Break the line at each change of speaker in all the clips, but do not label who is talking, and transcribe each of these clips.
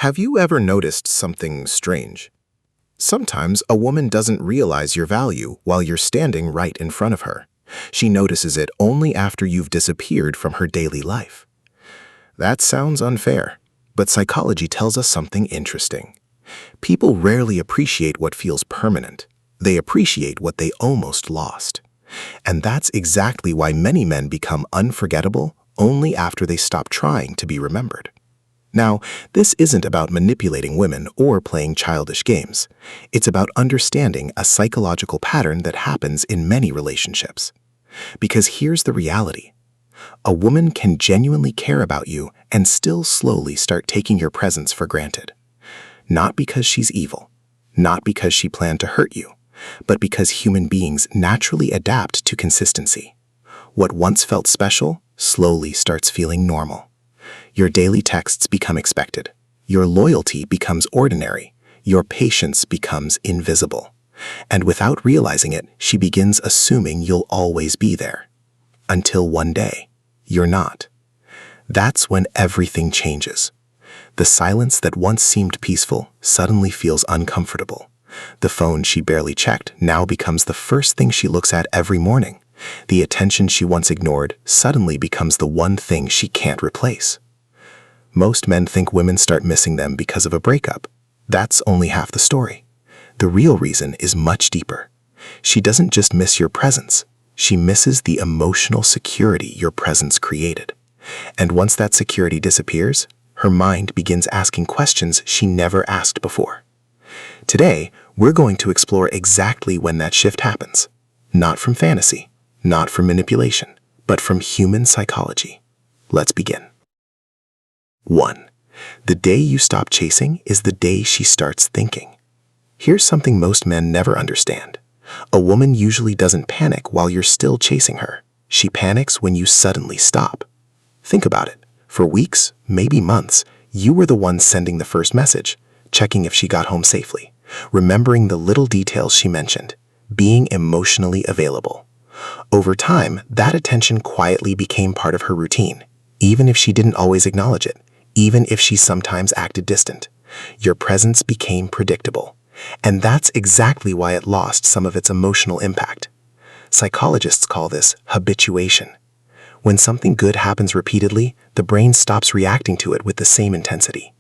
Have you ever noticed something strange? Sometimes a woman doesn't realize your value while you're standing right in front of her. She notices it only after you've disappeared from her daily life. That sounds unfair, but psychology tells us something interesting. People rarely appreciate what feels permanent. They appreciate what they almost lost. And that's exactly why many men become unforgettable only after they stop trying to be remembered. Now, this isn't about manipulating women or playing childish games. It's about understanding a psychological pattern that happens in many relationships. Because here's the reality. A woman can genuinely care about you and still slowly start taking your presence for granted. Not because she's evil, not because she planned to hurt you, but because human beings naturally adapt to consistency. What once felt special slowly starts feeling normal. Your daily texts become expected. Your loyalty becomes ordinary. Your patience becomes invisible. And without realizing it, she begins assuming you'll always be there. Until one day, you're not. That's when everything changes. The silence that once seemed peaceful suddenly feels uncomfortable. The phone she barely checked now becomes the first thing she looks at every morning. The attention she once ignored suddenly becomes the one thing she can't replace. Most men think women start missing them because of a breakup. That's only half the story. The real reason is much deeper. She doesn't just miss your presence. She misses the emotional security your presence created. And once that security disappears, her mind begins asking questions she never asked before. Today, we're going to explore exactly when that shift happens. Not from fantasy, not from manipulation, but from human psychology. Let's begin. 1. The day you stop chasing is the day she starts thinking. Here's something most men never understand. A woman usually doesn't panic while you're still chasing her. She panics when you suddenly stop. Think about it. For weeks, maybe months, you were the one sending the first message, checking if she got home safely, remembering the little details she mentioned, being emotionally available. Over time, that attention quietly became part of her routine, even if she didn't always acknowledge it. Even if she sometimes acted distant, your presence became predictable. And that's exactly why it lost some of its emotional impact. Psychologists call this habituation. When something good happens repeatedly, the brain stops reacting to it with the same intensity.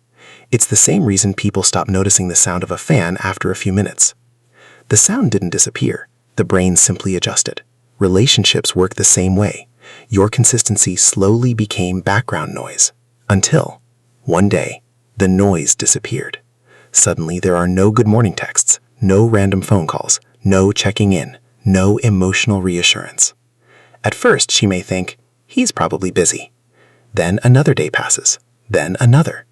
It's the same reason people stop noticing the sound of a fan after a few minutes. The sound didn't disappear. The brain simply adjusted. Relationships work the same way. Your consistency slowly became background noise. Until one day, the noise disappeared. Suddenly, there are no good morning texts, no random phone calls, no checking in, no emotional reassurance. At first, she may think, he's probably busy. Then another day passes, then another.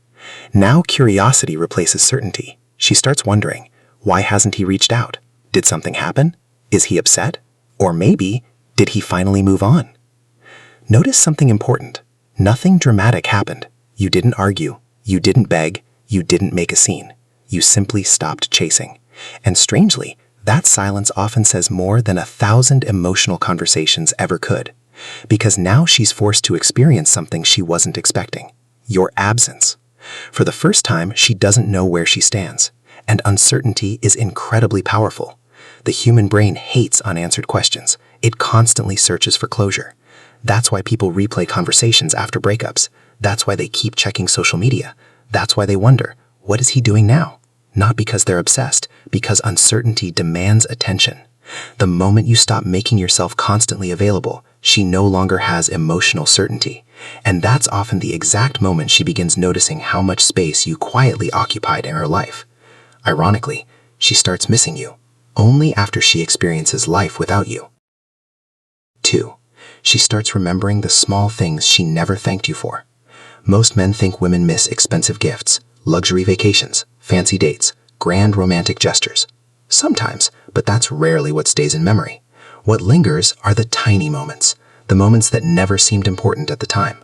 Now curiosity replaces certainty. She starts wondering, why hasn't he reached out? Did something happen? Is he upset? Or maybe, did he finally move on? Notice something important. Nothing dramatic happened. You didn't argue, you didn't beg, you didn't make a scene. You simply stopped chasing. And strangely, that silence often says more than 1,000 emotional conversations ever could. Because now she's forced to experience something she wasn't expecting. Your absence. For the first time, she doesn't know where she stands. And uncertainty is incredibly powerful. The human brain hates unanswered questions. It constantly searches for closure. That's why people replay conversations after breakups. That's why they keep checking social media. That's why they wonder, what is he doing now? Not because they're obsessed, because uncertainty demands attention. The moment you stop making yourself constantly available, she no longer has emotional certainty. And that's often the exact moment she begins noticing how much space you quietly occupied in her life. Ironically, she starts missing you, only after she experiences life without you. 2. She starts remembering the small things she never thanked you for. Most men think women miss expensive gifts, luxury vacations, fancy dates, grand romantic gestures. Sometimes, but that's rarely what stays in memory. What lingers are the tiny moments, the moments that never seemed important at the time.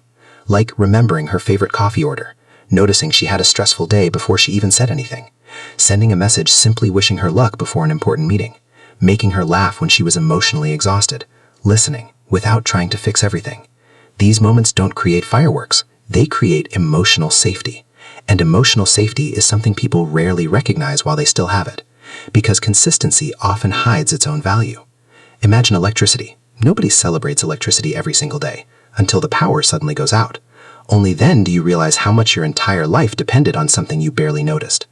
Like remembering her favorite coffee order, noticing she had a stressful day before she even said anything, sending a message simply wishing her luck before an important meeting, making her laugh when she was emotionally exhausted, listening without trying to fix everything. These moments don't create fireworks. They create emotional safety. And emotional safety is something people rarely recognize while they still have it, because consistency often hides its own value. Imagine electricity. Nobody celebrates electricity every single day until the power suddenly goes out. Only then do you realize how much your entire life depended on something you barely noticed.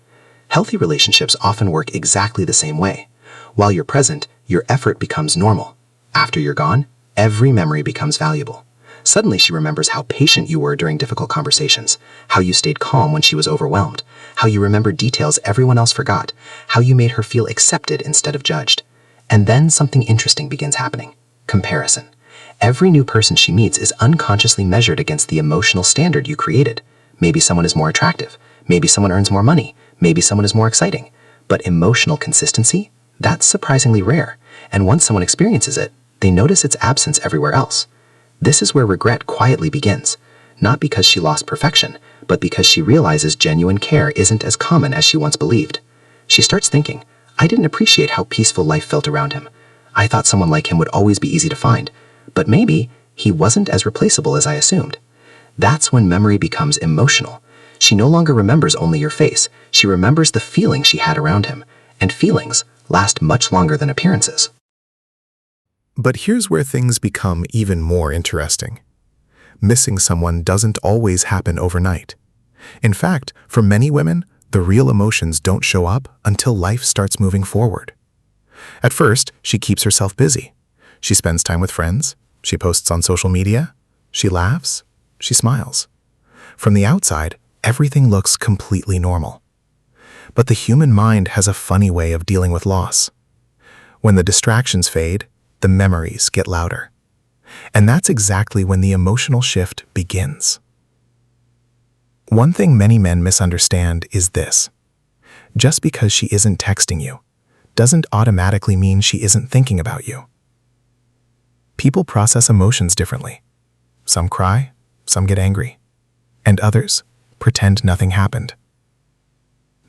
Healthy relationships often work exactly the same way. While you're present, your effort becomes normal. After you're gone, every memory becomes valuable. Suddenly she remembers how patient you were during difficult conversations, how you stayed calm when she was overwhelmed, how you remembered details everyone else forgot, how you made her feel accepted instead of judged. And then something interesting begins happening. Comparison. Every new person she meets is unconsciously measured against the emotional standard you created. Maybe someone is more attractive. Maybe someone earns more money. Maybe someone is more exciting. But emotional consistency? That's surprisingly rare. And once someone experiences it, they notice its absence everywhere else. This is where regret quietly begins. Not because she lost perfection, but because she realizes genuine care isn't as common as she once believed. She starts thinking, I didn't appreciate how peaceful life felt around him. I thought someone like him would always be easy to find. But maybe he wasn't as replaceable as I assumed. That's when memory becomes emotional. She no longer remembers only your face. She remembers the feeling she had around him. And feelings last much longer than appearances.
But here's where things become even more interesting. Missing someone doesn't always happen overnight. In fact, for many women, the real emotions don't show up until life starts moving forward. At first, she keeps herself busy. She spends time with friends. She posts on social media. She laughs. She smiles. From the outside, everything looks completely normal. But the human mind has a funny way of dealing with loss. When the distractions fade, the memories get louder. And that's exactly when the emotional shift begins. One thing many men misunderstand is this. Just because she isn't texting you doesn't automatically mean she isn't thinking about you. People process emotions differently. Some cry, some get angry, and others pretend nothing happened.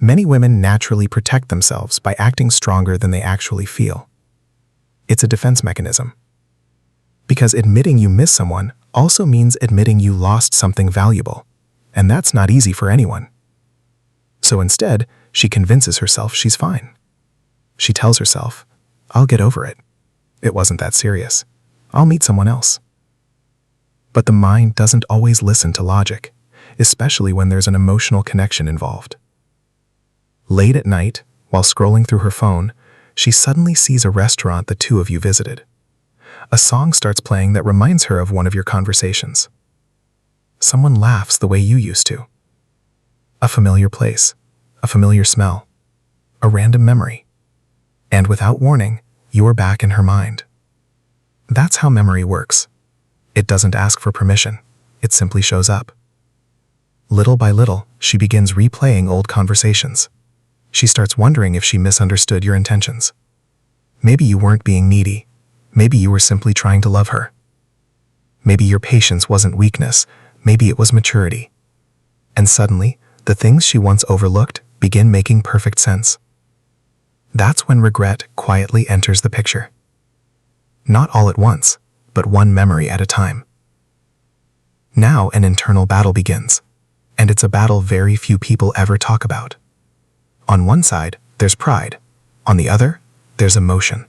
Many women naturally protect themselves by acting stronger than they actually feel. It's a defense mechanism. Because admitting you miss someone also means admitting you lost something valuable, and that's not easy for anyone. So instead, she convinces herself she's fine. She tells herself, I'll get over it. It wasn't that serious. I'll meet someone else. But the mind doesn't always listen to logic, especially when there's an emotional connection involved. Late at night, while scrolling through her phone, she suddenly sees a restaurant the two of you visited. A song starts playing that reminds her of one of your conversations. Someone laughs the way you used to. A familiar place, a familiar smell, a random memory. And without warning, you're back in her mind. That's how memory works. It doesn't ask for permission. It simply shows up. Little by little, she begins replaying old conversations. She starts wondering if she misunderstood your intentions. Maybe you weren't being needy. Maybe you were simply trying to love her. Maybe your patience wasn't weakness. Maybe it was maturity. And suddenly, the things she once overlooked begin making perfect sense. That's when regret quietly enters the picture. Not all at once, but one memory at a time. Now an internal battle begins, and it's a battle very few people ever talk about. On one side, there's pride. On the other, there's emotion.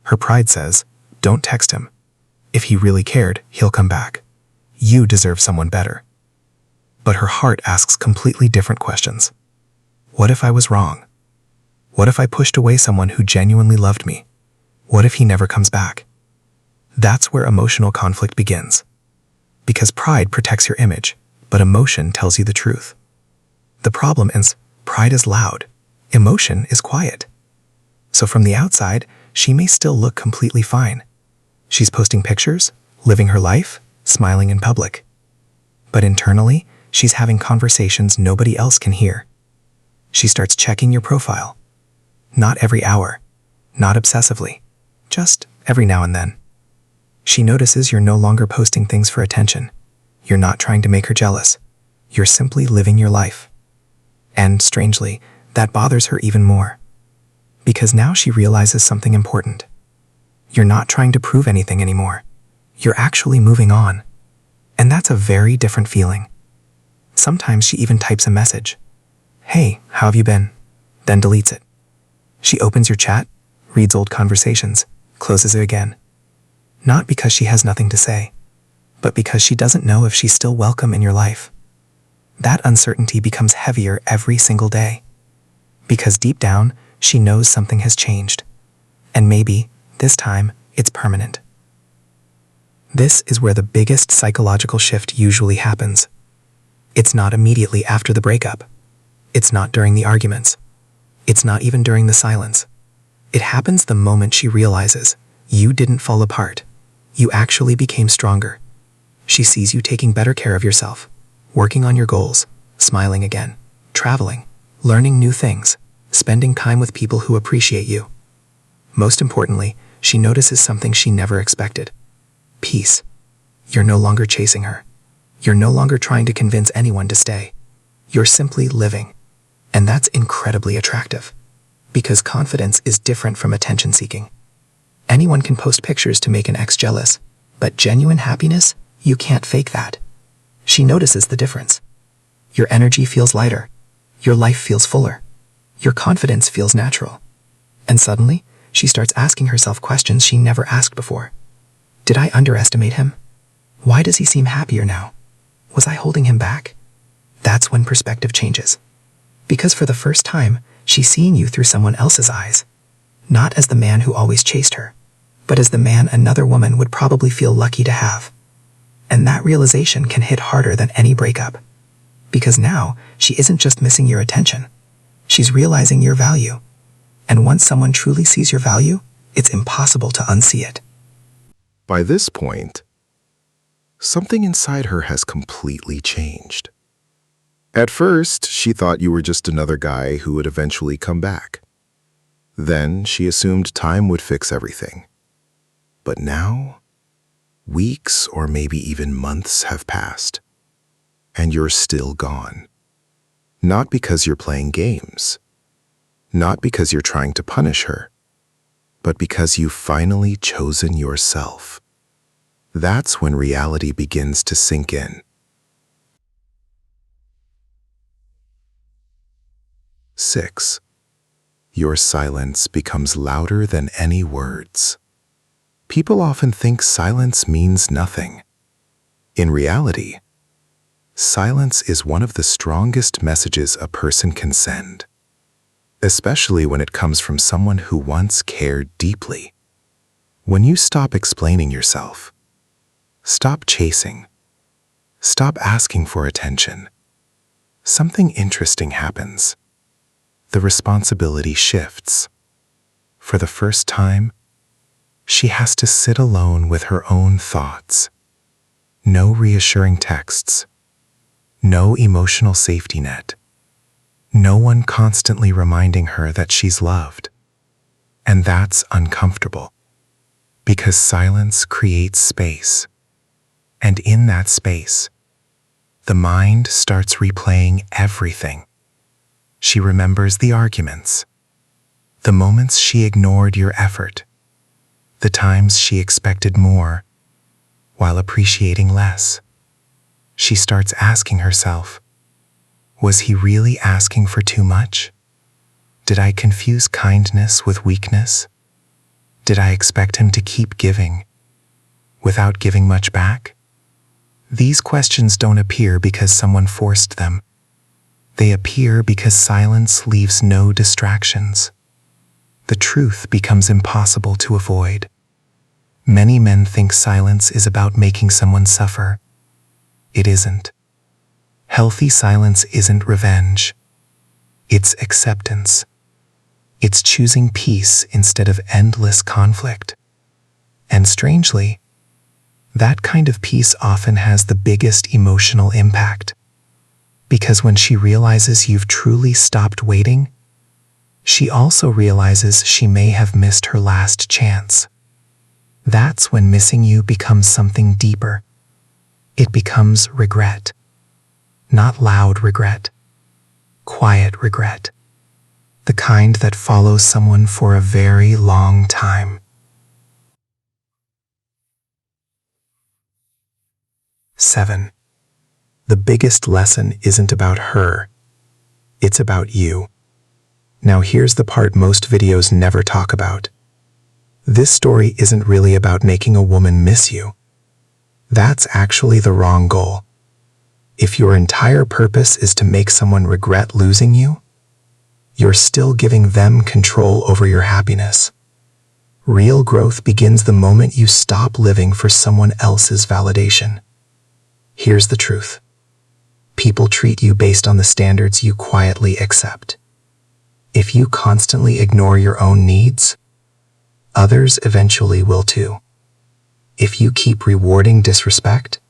Her pride says, don't text him. If he really cared, he'll come back. You deserve someone better. But her heart asks completely different questions. What if I was wrong? What if I pushed away someone who genuinely loved me? What if he never comes back? That's where emotional conflict begins. Because pride protects your image, but emotion tells you the truth. The problem is, pride is loud. Emotion is quiet. So from the outside, she may still look completely fine. She's posting pictures, living her life, smiling in public. But internally, she's having conversations nobody else can hear. She starts checking your profile. Not every hour, not obsessively, just every now and then. She notices you're no longer posting things for attention. You're not trying to make her jealous. You're simply living your life. And strangely, that bothers her even more. Because now she realizes something important. You're not trying to prove anything anymore. You're actually moving on. And that's a very different feeling. Sometimes she even types a message. "Hey, how have you been?" Then deletes it. She opens your chat, reads old conversations, closes it again. Not because she has nothing to say, but because she doesn't know if she's still welcome in your life. That uncertainty becomes heavier every single day. Because deep down, she knows something has changed. And maybe, this time, it's permanent. This is where the biggest psychological shift usually happens. It's not immediately after the breakup. It's not during the arguments. It's not even during the silence. It happens the moment she realizes you didn't fall apart. You actually became stronger. She sees you taking better care of yourself, working on your goals, smiling again, traveling, learning new things, spending time with people who appreciate you. Most importantly, she notices something she never expected. Peace. You're no longer chasing her. You're no longer trying to convince anyone to stay. You're simply living. And that's incredibly attractive. Because confidence is different from attention seeking. Anyone can post pictures to make an ex jealous, but genuine happiness, you can't fake that. She notices the difference. Your energy feels lighter. Your life feels fuller. Your confidence feels natural. And suddenly, she starts asking herself questions she never asked before. Did I underestimate him? Why does he seem happier now? Was I holding him back? That's when perspective changes. Because for the first time, she's seeing you through someone else's eyes. Not as the man who always chased her, but as the man another woman would probably feel lucky to have. And that realization can hit harder than any breakup. Because now, she isn't just missing your attention. She's realizing your value. And once someone truly sees your value, it's impossible to unsee it.
By this point, something inside her has completely changed. At first, she thought you were just another guy who would eventually come back. Then she assumed time would fix everything. But now, weeks or maybe even months have passed, and you're still gone. Not because you're playing games, not because you're trying to punish her, but because you've finally chosen yourself. That's when reality begins to sink in. 6. Your silence becomes louder than any words. People often think silence means nothing. In reality, silence is one of the strongest messages a person can send, especially when it comes from someone who once cared deeply. When you stop explaining yourself, stop chasing, stop asking for attention, something interesting happens. The responsibility shifts. For the first time, she has to sit alone with her own thoughts. No reassuring texts. No emotional safety net. No one constantly reminding her that she's loved. And that's uncomfortable. Because silence creates space. And in that space, the mind starts replaying everything. She remembers the arguments, the moments she ignored your effort, the times she expected more while appreciating less. She starts asking herself, was he really asking for too much? Did I confuse kindness with weakness? Did I expect him to keep giving without giving much back? These questions don't appear because someone forced them. They appear because silence leaves no distractions. The truth becomes impossible to avoid. Many men think silence is about making someone suffer. It isn't. Healthy silence isn't revenge. It's acceptance. It's choosing peace instead of endless conflict. And strangely, that kind of peace often has the biggest emotional impact. Because when she realizes you've truly stopped waiting, she also realizes she may have missed her last chance. That's when missing you becomes something deeper. It becomes regret. Not loud regret. Quiet regret. The kind that follows someone for a very long time. 7.
The biggest lesson isn't about her. It's about you. Now here's the part most videos never talk about. This story isn't really about making a woman miss you. That's actually the wrong goal. If your entire purpose is to make someone regret losing you, you're still giving them control over your happiness. Real growth begins the moment you stop living for someone else's validation. Here's the truth. People treat you based on the standards you quietly accept. If you constantly ignore your own needs, others eventually will too. If you keep rewarding disrespect,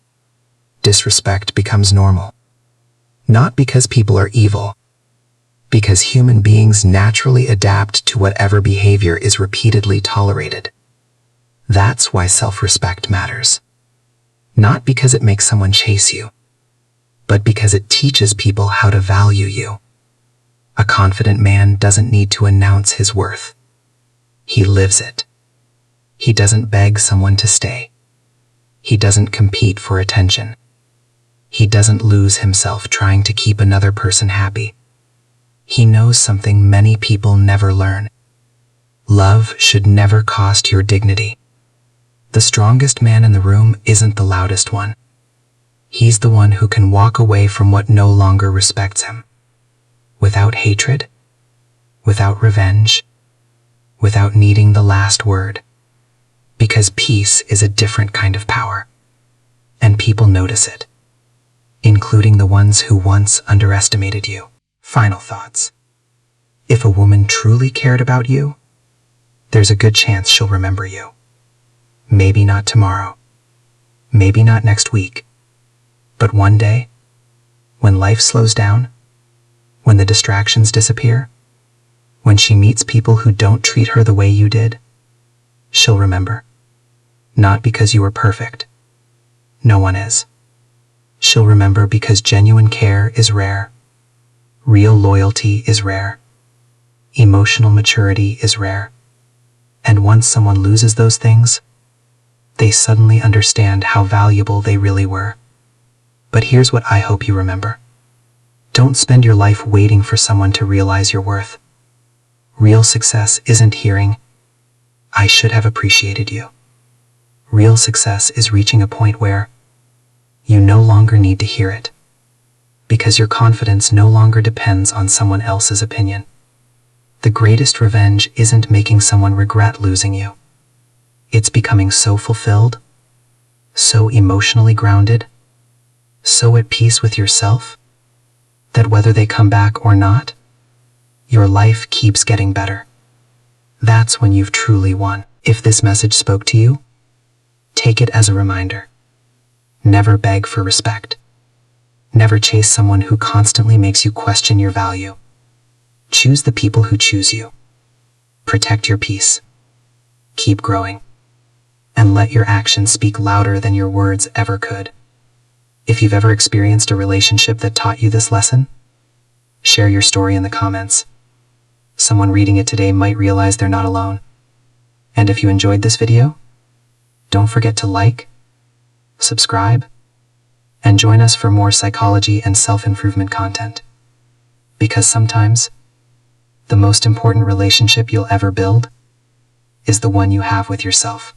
disrespect becomes normal. Not because people are evil, because human beings naturally adapt to whatever behavior is repeatedly tolerated. That's why self-respect matters. Not because it makes someone chase you, but because it teaches people how to value you. A confident man doesn't need to announce his worth. He lives it. He doesn't beg someone to stay. He doesn't compete for attention. He doesn't lose himself trying to keep another person happy. He knows something many people never learn. Love should never cost your dignity. The strongest man in the room isn't the loudest one. He's the one who can walk away from what no longer respects him. Without hatred, without revenge, without needing the last word. Because peace is a different kind of power. And people notice it, including the ones who once underestimated you. Final thoughts. If a woman truly cared about you, there's a good chance she'll remember you. Maybe not tomorrow, maybe not next week, but one day, when life slows down, when the distractions disappear, when she meets people who don't treat her the way you did, she'll remember. Not because you were perfect. No one is. She'll remember because genuine care is rare. Real loyalty is rare. Emotional maturity is rare. And once someone loses those things, they suddenly understand how valuable they really were. But here's what I hope you remember. Don't spend your life waiting for someone to realize your worth. Real success isn't hearing, "I should have appreciated you." Real success is reaching a point where you no longer need to hear it, because your confidence no longer depends on someone else's opinion. The greatest revenge isn't making someone regret losing you. It's becoming so fulfilled, so emotionally grounded, so at peace with yourself, that whether they come back or not, your life keeps getting better. That's when you've truly won. If this message spoke to you, take it as a reminder. Never beg for respect. Never chase someone who constantly makes you question your value. Choose the people who choose you. Protect your peace. Keep growing. And let your actions speak louder than your words ever could. If you've ever experienced a relationship that taught you this lesson, share your story in the comments. Someone reading it today might realize they're not alone. And if you enjoyed this video, don't forget to like, subscribe, and join us for more psychology and self-improvement content. Because sometimes, the most important relationship you'll ever build is the one you have with yourself.